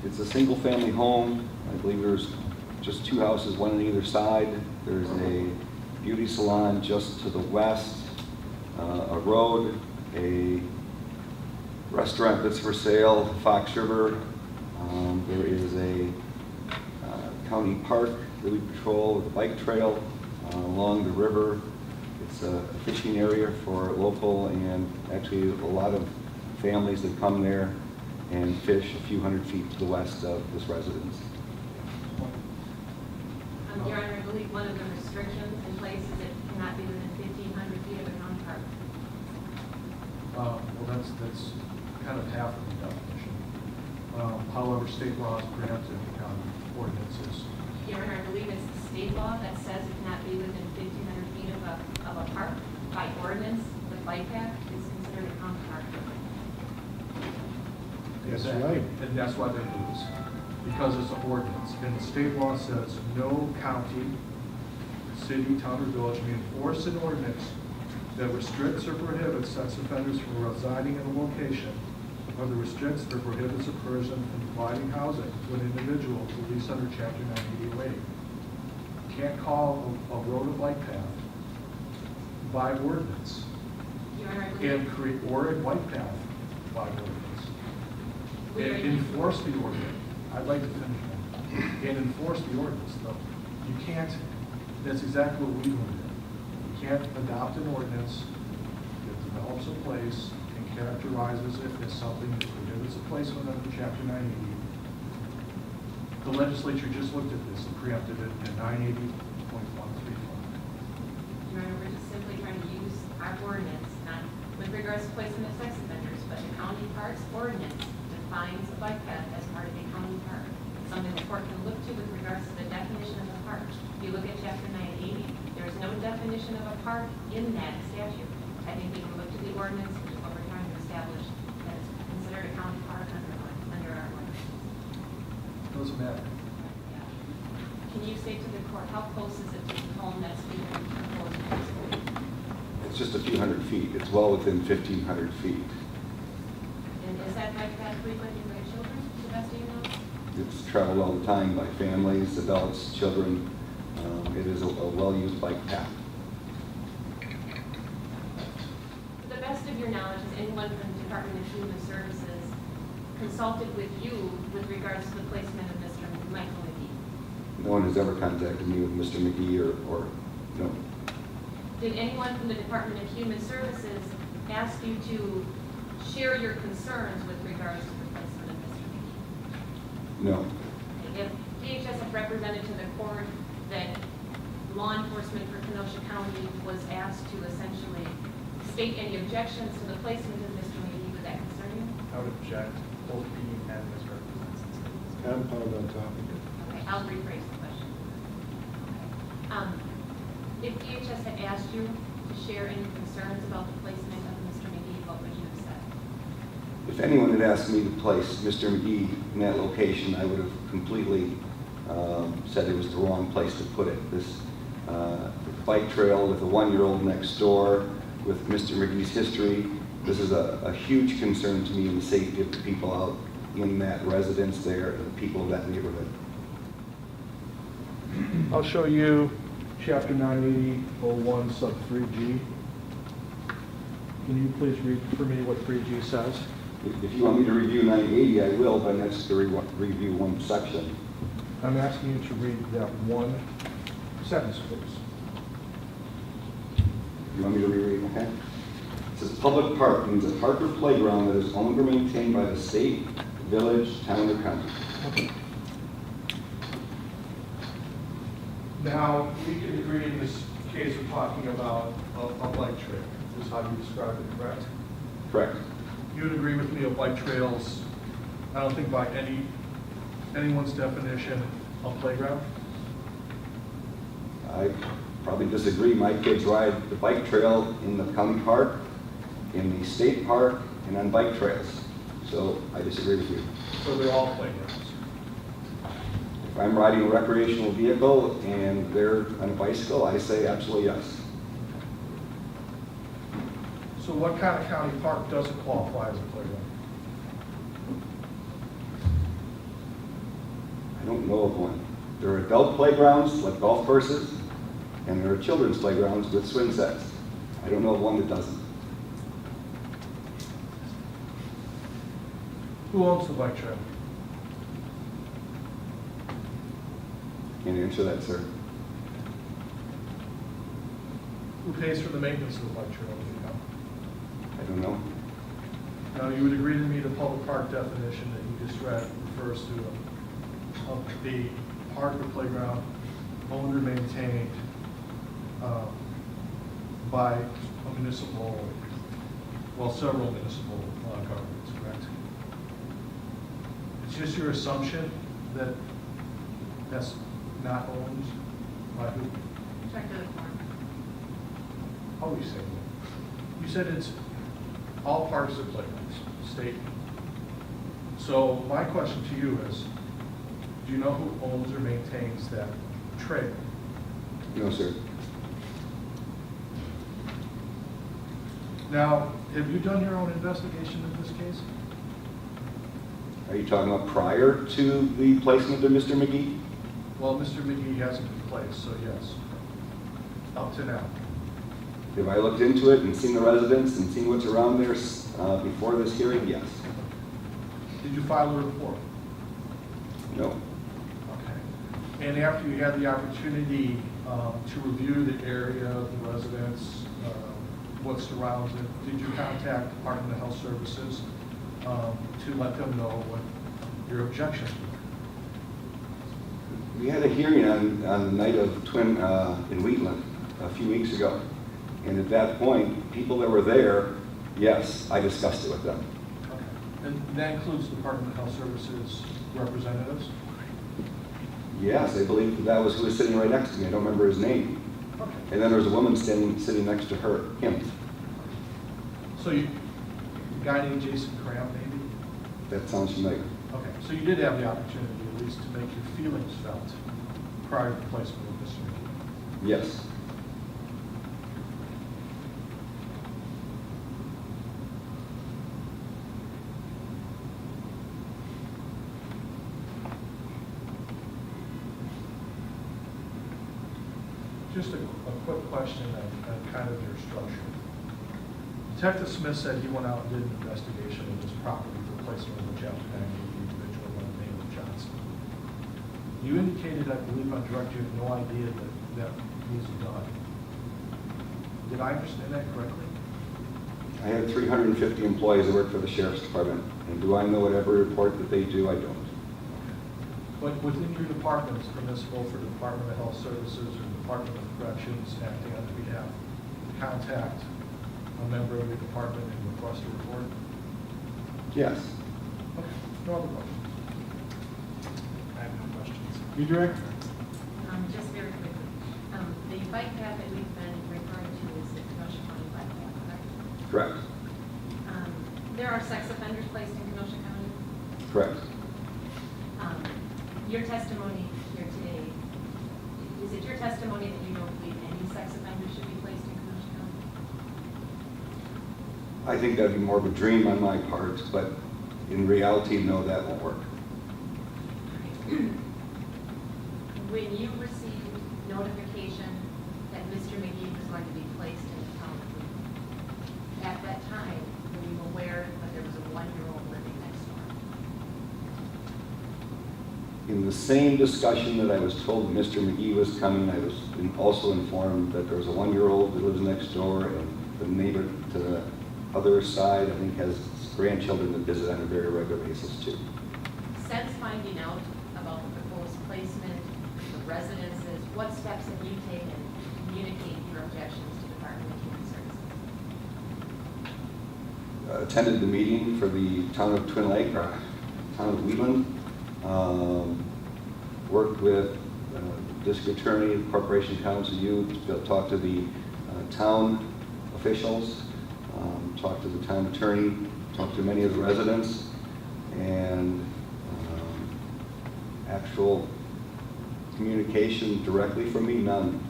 It's a single-family home. I believe there's just 2 houses, one on either side. There's a beauty salon just to the west, a road, a restaurant that's for sale, Fox River. There is a county park that we patrol with a bike trail along the river. It's a fishing area for local and actually a lot of families that come there and fish a few hundred feet to the west of this residence. Your Honor, I believe one of the restrictions in place is it cannot be within 1,500 feet of a county park. Well, that's kind of half of the definition. However, state laws preemptive county ordinances. Your Honor, I believe it's the state law that says it cannot be within 1,500 feet of a park. By ordinance, the bike path is considered a county park. That's Exactly. right. And that's why they lose, because it's an ordinance. And the state law says no county, city, town, or village may enforce an ordinance that restricts or prohibits sex offenders from residing in a location, or that restricts or prohibits a person from providing housing to an individual released under Chapter 90 waive. You can't call a road a bike path by ordinance Your Honor, I believe and create, or a bike path by ordinance. we are And enforce the ordinance. I'd like to finish that. And enforce the ordinance, though. You can't, that's exactly what we learned. You can't adopt an ordinance that develops a place and characterizes it as something that prohibits a placement under Chapter 980. The legislature just looked at this and preempted it in 980.135. Your Honor, we're just simply trying to use our ordinance, not with regards to placement of sex offenders, but the county parks ordinance defines a bike path as part of a county park. It's something the court can look to with regards to the definition of a park. If you look at Chapter 980, there is no definition of a park in that statute. I think we can look to the ordinance, which is what we're trying to establish, that it's considered a county park under our ordinance. Doesn't matter. Yeah. Can you say to the court, how close is it to the home that's being proposed? It's just a few hundred feet. It's well within 1,500 feet. And is that bike path frequented by children, to the best of your knowledge? It's traveled all the time by families, adults, children. It is a well-used bike path. To the best of your knowledge, has anyone from the Department of Human Services consulted with you with regards to the placement of Mr. Michael McGee? No one has ever contacted me with Mr. McGee or no. Did anyone from the Department of Human Services ask you to share your concerns with regards to the placement of Mr. McGee? No. If DHS had represented to the court that law enforcement for Kenosha County was asked to essentially state any objections to the placement of Mr. McGee, would that concern you? I would object both being and misrepresents. Compound on top of it. Okay, I'll rephrase the question. Okay. If DHS had asked you to share any concerns about the placement of Mr. McGee, what would you have said? If anyone had asked me to place Mr. McGee in that location, I would have completely said it was the wrong place to put it. This bike trail with a 1-year-old next door, with Mr. McGee's history, this is a huge concern to me and the safety of the people out in that residence there and the people of that neighborhood. I'll show you Chapter 980.01 sub 3G. Can you please read for me what 3G says? If you want me to review 980, I will, but I have to review one section. I'm asking you to read that one sentence, please. You want me to reread? Okay. It says public park means a park or playground that is owned or maintained by the state, village, town, or county. Okay. Now, we can agree in this case we're talking about a bike trail. This is how you describe it, correct? Correct. You would agree with me of bike trails, I don't think by anyone's definition, a playground? I probably disagree. My kids ride the bike trail in the county park, in the state park, and on bike trails. So I disagree with you. So they're all playgrounds? If I'm riding a recreational vehicle and they're on a bicycle, I say absolutely yes. So what kind of county park doesn't qualify as a playground? don't know of one. There are adult playgrounds like golf courses, and there are children's playgrounds with swing sets. I don't know of one that doesn't. Who owns the bike trail? Can't answer that, sir. Who pays for the maintenance of the bike trail, do you know? I don't know. Now, you would agree to me the public park definition that you just read refers to a park or playground owned or maintained by a municipal, well, several municipal governments, correct? It's just your assumption that that's not owned by who? Check to the form. How are you saying that? You said it's all parks or playgrounds, state. So my question to you is, do you know who owns or maintains that trail? No, sir. Now, have you done your own investigation in this case? Are you talking about prior to the placement of Mr. McGee? Well, Mr. McGee hasn't been placed, so yes. Up to now. Have I looked into it and seen the residents and seen what's around there before this hearing? Yes. Did you file a report? No. Okay. And after you had the opportunity to review the area, the residents, what surrounds it, did you contact Department of Health Services to let them know what your objections were? We had a hearing on the night of Twin in Wheatland a few weeks ago. And at that point, people that were there, yes, I discussed it with them. Okay. And that includes Department of Health Services representatives? Yes, I believe that was who was sitting right next to me. I don't remember his name. Okay. And then there was a woman sitting next to him. So you, a guy named Jason Cram, maybe? That sounds familiar. Okay, so you did have the opportunity at least to make your feelings felt prior to the placement of Mr. McGee? Yes. Just a quick question on kind of your structure. Detective Smith said he went out and did an investigation of this property for placement of a Japanese individual by the name of Johnson. You indicated, I believe on direct, you have no idea that that was done. Did I understand that correctly? I have 350 employees that work for the Sheriff's Department. And do I know what every report that they do? I don't. But within your department, it's permissible for the Department of Health Services or Department of Corrections acting on your behalf to contact a member of your department and request a report? Yes. Okay, no other questions? I have no questions. You, Director? Just very quickly, the bike path that we've been referring to is the Kenosha County bike path, correct? Correct. There are sex offenders placed in Kenosha County. Correct. Your testimony here today, is it your testimony that you don't believe any sex offenders should be placed in Kenosha County? I think that'd be more of a dream on my part, but in reality, no, that won't work. When you received notification that Mr. McGee was going to be placed in the county, at that time, were you aware that there was a 1-year-old living next door? In the same discussion that I was told that Mr. McGee was coming, I was also informed that there was a 1-year-old that lives next door, and the neighbor to the other side, I think, has grandchildren that visit on a very regular basis too. Since finding out about the proposed placement, the residences, what steps have you taken to communicate your objections to the Department of Human Services? Attended the meeting for the town of Twin Lake, or town of Wheatland. Worked with district attorney, corporation counsel, talked to the town officials, talked to the town attorney, talked to many of the residents, and actual communication directly from me, none.